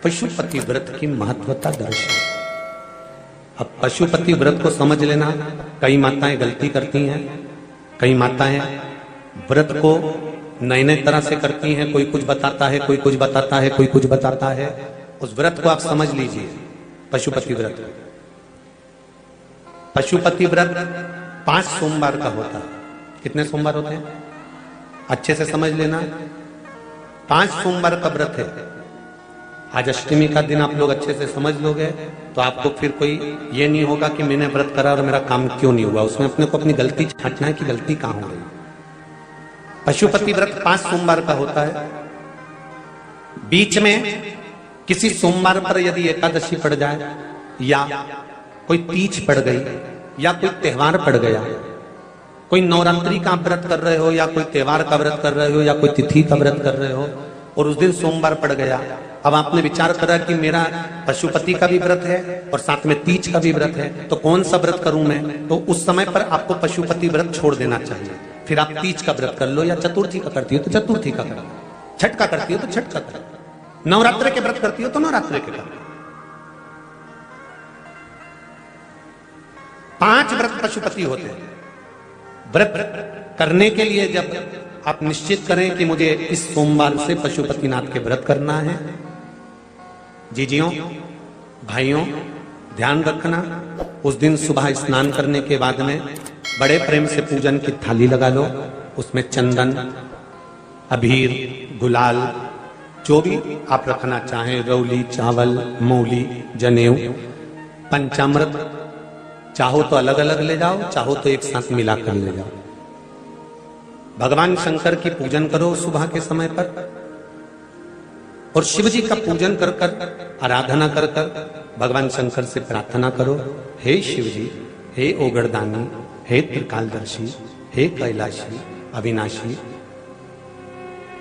पशुपति व्रत की महत्वता दर्शाए। अब पशुपति व्रत को समझ लेना। कई माताएं गलती करती हैं, कई माताएं व्रत को नए नए तरह से करती हैं। कोई कुछ बताता है, कोई कुछ बताता है, कोई कुछ बताता है। उस व्रत को आप समझ लीजिए, पशुपति व्रत। पशुपति व्रत 5 सोमवार का होता है। कितने सोमवार होते हैं अच्छे से समझ लेना। 5 सोमवार का व्रत है। आज अष्टमी का दिन आप लोग अच्छे से समझ लोगे तो आपको फिर कोई ये नहीं होगा कि मैंने व्रत करा और मेरा काम क्यों नहीं हुआ। उसमें अपने को अपनी गलती छांटना है कि गलती कहां हो गई। पशुपति व्रत 5 सोमवार का होता है। बीच में किसी सोमवार पर यदि एकादशी पड़ जाए या कोई तीज पड़ गई या कोई त्योहार पड़ गया, कोई नवरात्रि का व्रत कर रहे हो या कोई त्योहार का व्रत कर रहे हो या कोई तिथि का व्रत कर रहे हो और उस दिन सोमवार पड़ गया, अब आपने विचार करा कि मेरा पशुपति का भी व्रत है और साथ में तीज का भी व्रत है, तो कौन सा व्रत करूं मैं। तो उस समय पर आपको पशुपति व्रत छोड़ देना चाहिए। फिर आप तीज का व्रत कर लो या चतुर्थी का करती हो तो चतुर्थी का करो, छठ का करती हो तो छठ का करो, नवरात्र के व्रत करती हो तो नवरात्र के करो। 5 व्रत पशुपति होते हैं। व्रत करने के लिए जब आप निश्चित करें कि मुझे इस सोमवार से पशुपतिनाथ के व्रत करना है, जीजियों भाइयों ध्यान रखना, उस दिन सुबह स्नान करने के बाद में बड़े प्रेम से पूजन की थाली लगा लो। उसमें चंदन, अबीर, गुलाल, जो भी आप रखना चाहें, रौली, चावल, मूली, जनेऊ, पंचामृत, चाहो तो अलग अलग ले जाओ, चाहो तो एक साथ मिलाकर ले जाओ। भगवान शंकर की पूजन करो सुबह के समय पर और शिव जी का पूजन कर कर आराधना कर कर भगवान शंकर से प्रार्थना करो, हे शिव जी, हे ओगरदानी, हे त्रिकालदर्शी, हे कैलाशी, अविनाशी,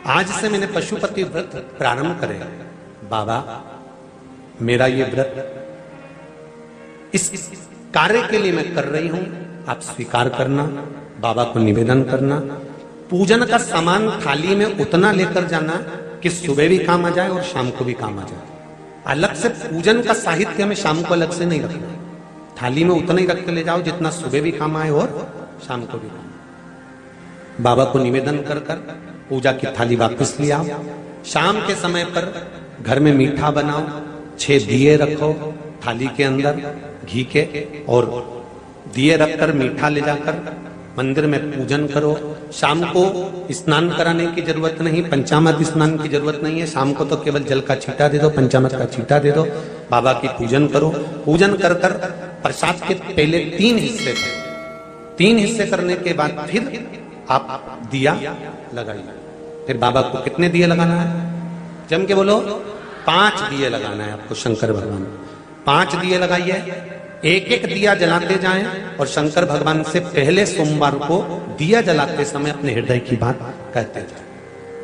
आज से मैंने पशुपति व्रत प्रारंभ करे। बाबा मेरा ये व्रत इस कार्य के लिए मैं कर रही हूं, आप स्वीकार करना। बाबा को निवेदन करना। पूजन का सामान थाली में उतना लेकर जाना कि सुबह भी काम आ जाए और शाम को भी काम आ जाए। अलग से पूजन का साहित्य हमें शाम को अलग से नहीं रखना। थाली में उतना ही रख के ले जाओ जितना सुबह भी काम आए और शाम को भी काम आए। बाबा को निवेदन कर कर पूजा की थाली वापस ले आओ। शाम के समय पर घर में मीठा बनाओ, 6 दिए रखो थाली के अंदर घी के और दिए रखकर मीठा ले जाकर मंदिर में पूजन करो। शाम को स्नान कराने की जरूरत नहीं, पंचामृत स्नान की जरूरत नहीं है। शाम को तो केवल जल का छींटा दे दो, पंचामृत का छींटा दे दो। बाबा की पूजन करो। पूजन कर कर प्रसाद के पहले 3 हिस्से करो। 3 हिस्से करने के बाद फिर आप दिया लगाइए। फिर बाबा को कितने दिए लगाना है? जम के बोलो, 5 दिए लगाना है आपको शंकर भगवान। 5 दिए लगाइए, एक एक दिया जलाते जाएं और शंकर भगवान से पहले सोमवार को दिया जलाते समय अपने हृदय की बात कहते जाएं।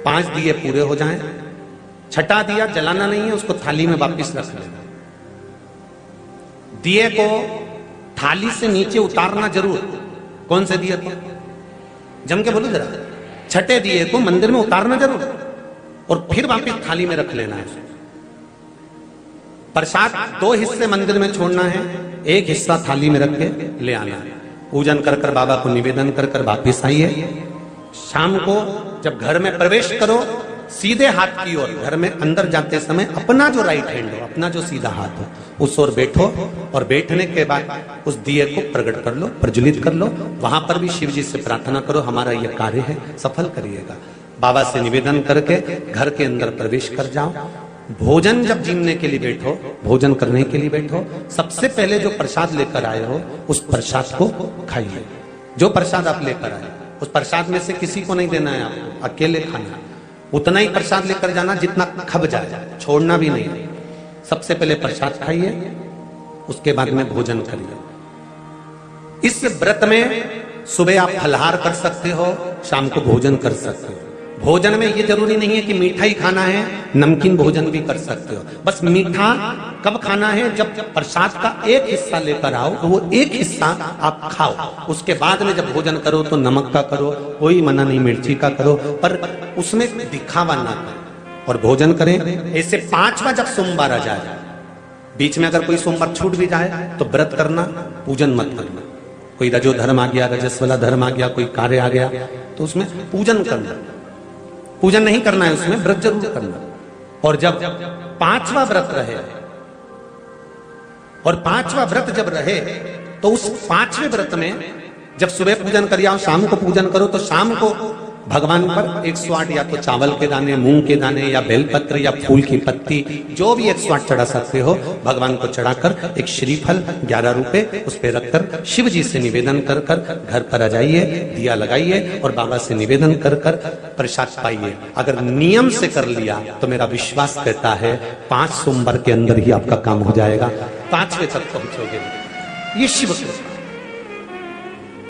5 दिए पूरे हो जाएं। 6ठा दिया जलाना नहीं है, उसको थाली में वापस रख लेना। दिए को थाली से नीचे उतारना जरूर। कौन से दिए को? जम के बोलो जरा। 6ठे दिए को मंदिर में उतारना जरूर और फिर वापस थाली में रख लेना है। प्रसाद 2 हिस्से मंदिर में छोड़ना है, 1 हिस्सा थाली में रख के ले आना है। पूजन कर कर बाबा को निवेदन कर कर वापिस आइए। शाम को जब घर में प्रवेश करो, सीधे हाथ की ओर घर में अंदर जाते समय अपना जो राइट हैंड हो, अपना जो सीधा हाथ हो, उस ओर बैठो और बैठने के बाद उस दिए को प्रकट कर लो, प्रज्वलित कर लो। वहां पर भी शिव जी से प्रार्थना करो, हमारा यह कार्य है, सफल करिएगा। बाबा से निवेदन करके घर के अंदर प्रवेश कर जाओ। भोजन जब जीमने के लिए बैठो, भोजन करने के लिए बैठो, सबसे पहले जो प्रसाद लेकर आए हो उस प्रसाद को खाइए। जो प्रसाद आप लेकर आए उस प्रसाद में से किसी को नहीं देना है, आपको अकेले खाना। उतना ही प्रसाद लेकर जाना जितना खब जाए, छोड़ना भी नहीं। सबसे पहले प्रसाद खाइए, उसके बाद में भोजन करिए। इस व्रत में सुबह आप फलहार कर सकते हो, शाम को भोजन कर सकते हो। भोजन में ये जरूरी नहीं है कि मीठा ही खाना है, नमकीन भोजन भी कर सकते हो। बस मीठा कब खाना है? जब प्रसाद का एक हिस्सा लेकर आओ तो वो एक हिस्सा आप खाओ। उसके बाद में जब भोजन करो तो नमक का करो, कोई मना नहीं, मिर्ची का करो, पर उसमें दिखावा ना करो। और भोजन करें। ऐसे 5वां जब सोमवार आ जाए, बीच में अगर कोई सोमवार छूट भी जाए तो व्रत करना, पूजन मत करना। कोई रजो धर्म आ गया, रजस वाला धर्म आ गया, कोई कार्य आ गया तो उसमें पूजन करना, पूजन नहीं करना है, उसमें व्रत जरूर करना। और जब 5वां व्रत रहे, और 5वां व्रत जब रहे तो उस 5वें व्रत में जब सुबह पूजन कर आओ, शाम को पूजन करो, तो शाम को भगवान पर 108 या तो चावल के दाने, मूंग के दाने, या बेलपत्र, या फूल की पत्ती, जो भी 108 चढ़ा सकते हो भगवान को चढ़ाकर एक श्रीफल 11 रुपए उस पे रखकर शिव जी से निवेदन कर कर घर पर आ जाइए, दिया लगाइए और बाबा से निवेदन कर कर प्रसाद पाइए। अगर नियम से कर लिया तो मेरा विश्वास कहता है 5 सोमवार के अंदर ही आपका काम हो जाएगा, 5वें तक पहुंचोगे। ये शिव कृपा।